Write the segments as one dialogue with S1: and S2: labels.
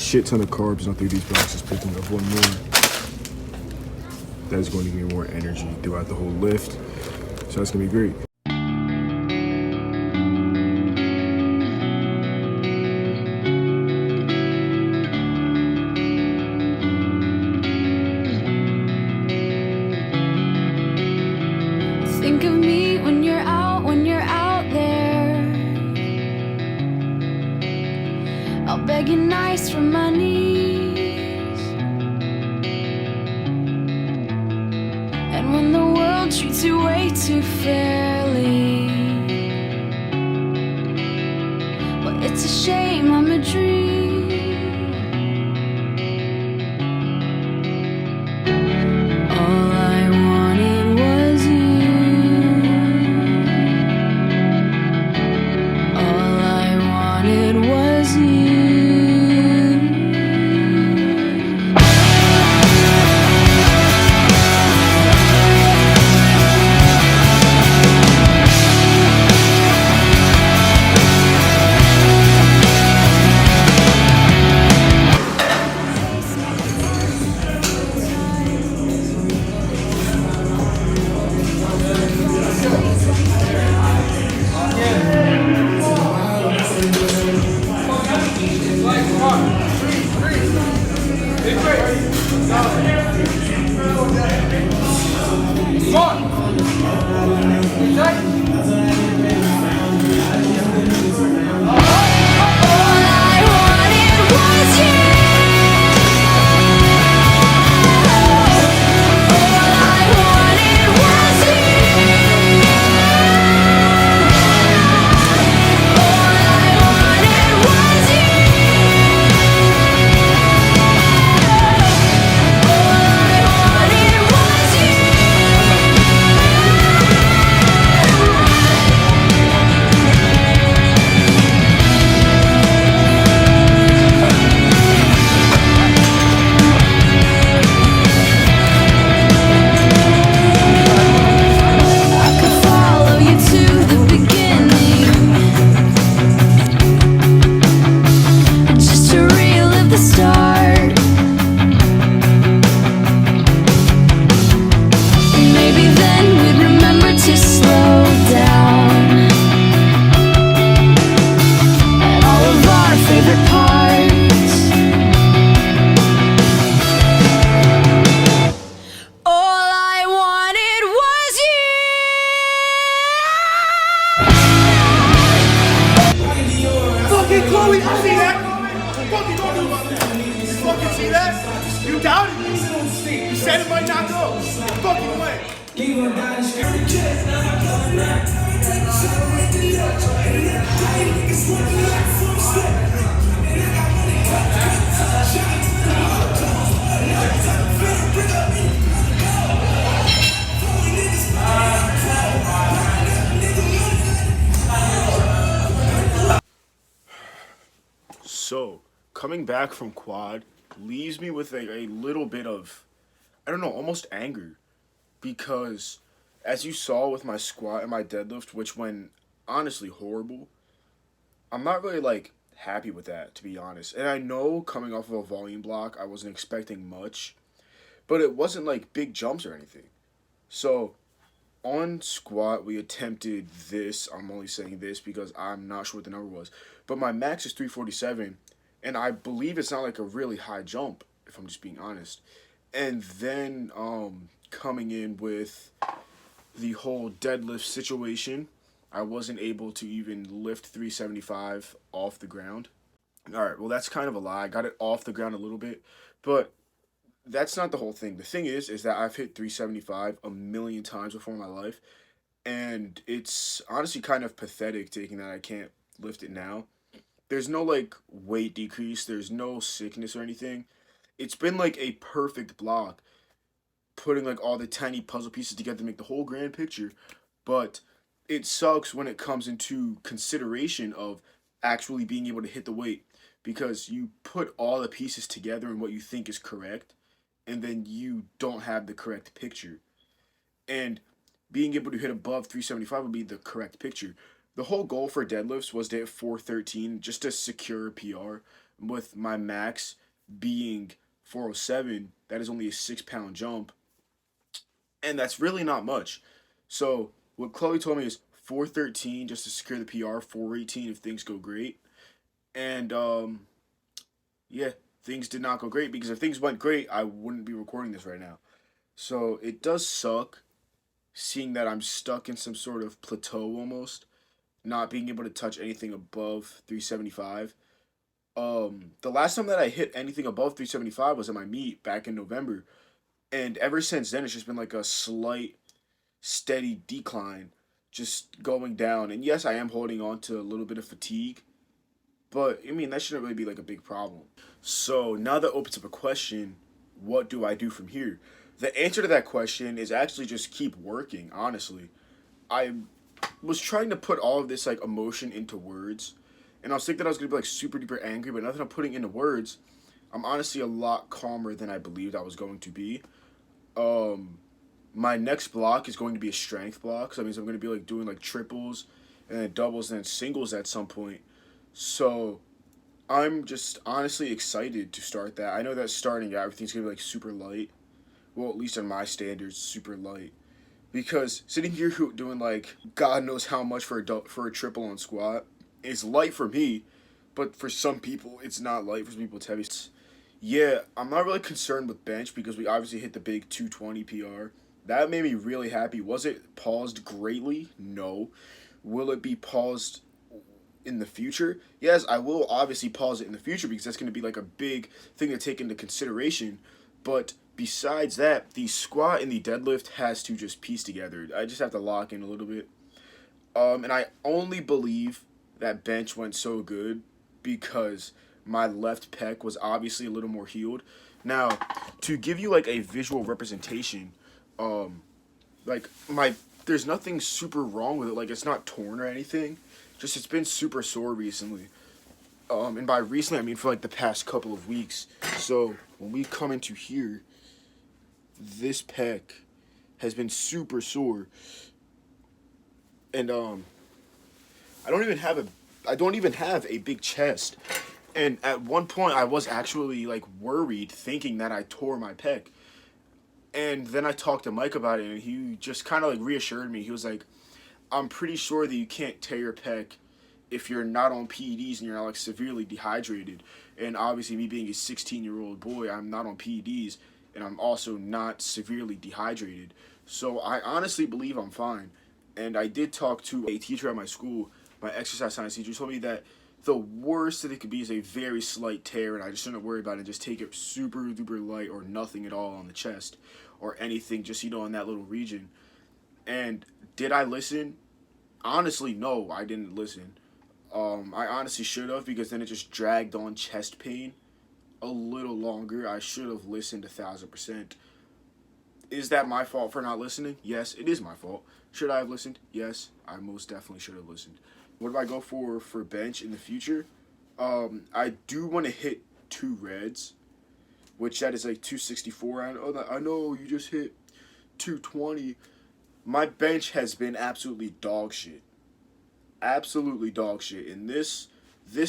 S1: shit ton of carbs not through these boxes, picking up one more. That's going to give me more energy throughout the whole lift. So that's going to be great.
S2: Think of me when you're out there. I'll beg you nice from my knees. And when the world treats you way too fairly, well, it's a shame I'm a dream. All I wanted was you. All I wanted was you.
S3: Chloe, I see that. Fucking don't know about that. You fucking see that? You doubted me. You said it might not go. It fucking went.
S1: So, coming back from quad leaves me with a little bit of, I don't know, almost anger. Because, as you saw with my squat and my deadlift, which went honestly horrible, I'm not really, like, happy with that, to be honest. And I know coming off of a volume block, I wasn't expecting much. But it wasn't, like, big jumps or anything. So, on squat, we attempted this. I'm only saying this because I'm not sure what the number was. But my max is 347, and I believe it's not like a really high jump, if I'm just being honest. And then coming in with the whole deadlift situation, I wasn't able to even lift 375 off the ground. All right, well, that's kind of a lie. I got it off the ground a little bit, but that's not the whole thing. The thing is that I've hit 375 a million times before in my life, and it's honestly kind of pathetic taking that I can't lift it now. There's no like weight decrease, there's no sickness or anything. It's been like a perfect block, putting like all the tiny puzzle pieces together to make the whole grand picture, but it sucks when it comes into consideration of actually being able to hit the weight because you put all the pieces together in what you think is correct and then you don't have the correct picture. And being able to hit above 375 would be the correct picture. The whole goal for deadlifts was to hit 413 just to secure a PR, with my max being 407, that is only a 6 pound jump, and that's really not much. So what Chloe told me is 413 just to secure the PR, 418 if things go great, and yeah, things did not go great because if things went great, I wouldn't be recording this right now. So it does suck seeing that I'm stuck in some sort of plateau almost, not being able to touch anything above 375. The last time that I hit anything above 375 was at my meet back in November, and ever since then it's just been like a slight, steady decline, just going down. And yes, I am holding on to a little bit of fatigue, but I mean that shouldn't really be like a big problem. So now that opens up a question: what do I do from here? The answer to that question is actually just keep working. Honestly, I was trying to put all of this like emotion into words, and I was thinking that I was gonna be like super duper angry, but now that I'm putting into words, I'm honestly a lot calmer than I believed I was going to be. My next block is going to be a strength block, so that means I'm gonna be like doing like triples and then doubles and then singles at some point. So I'm just honestly excited to start that. I know that starting out everything's gonna be like super light. Well, at least on my standards, super light. Because sitting here doing like God knows how much for a triple on squat is light for me, but for some people it's not light. For some people it's heavy. Yeah, I'm not really concerned with bench because we obviously hit the big 220 PR. That made me really happy. Was it paused greatly? No. Will it be paused in the future? Yes, I will obviously pause it in the future because that's going to be like a big thing to take into consideration. But besides that, the squat and the deadlift has to just piece together. I just have to lock in a little bit. And I only believe that bench went so good because my left pec was obviously a little more healed. Now, to give you like a visual representation, like there's nothing super wrong with it. Like it's not torn or anything. Just it's been super sore recently. And by recently I mean for like the past couple of weeks. So when we come into here, this pec has been super sore. And I don't even have a big chest. And at one point I was actually like worried, thinking that I tore my pec. And then I talked to Mike about it, and he just kind of like reassured me. He was like, I'm pretty sure that you can't tear your pec if you're not on PEDs and you're not like severely dehydrated. And obviously me being a 16-year-old boy, I'm not on PEDs, and I'm also not severely dehydrated. So I honestly believe I'm fine. And I did talk to a teacher at my school, my exercise science teacher, told me that the worst that it could be is a very slight tear, and I just shouldn't worry about it and just take it super duper light or nothing at all on the chest or anything, just, you know, in that little region. And did I listen? Honestly, no, I didn't listen. I honestly should have, because then it just dragged on chest pain a little longer. I should have listened 1,000%. Is that my fault for not listening? Yes, it is my fault. Should I have listened? Yes, I most definitely should have listened. What do I go for bench in the future? I do want to hit 2 reds, which that is like 264. I know you just hit 220. My bench has been absolutely dog shit. Absolutely dog shit. And this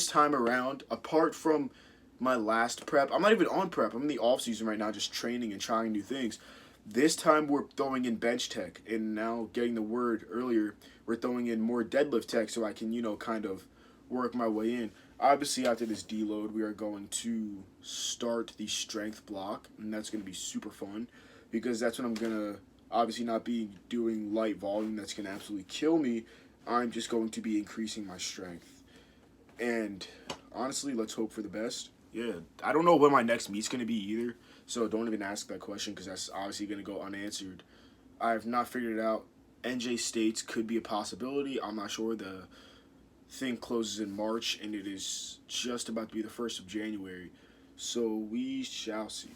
S1: time around, apart from my last prep, I'm not even on prep. I'm in the off season right now, just training and trying new things. This time we're throwing in bench tech, and now getting the word earlier, we're throwing in more deadlift tech so I can, you know, kind of work my way in. Obviously, after this deload, we are going to start the strength block, and that's going to be super fun because that's when I'm going to obviously not be doing light volume that's going to absolutely kill me. I'm just going to be increasing my strength. And honestly, let's hope for the best. Yeah, I don't know when my next meet's going to be either, so don't even ask that question because that's obviously going to go unanswered. I have not figured it out. NJ States could be a possibility. I'm not sure. The thing closes in March, and it is just about to be the 1st of January. So we shall see.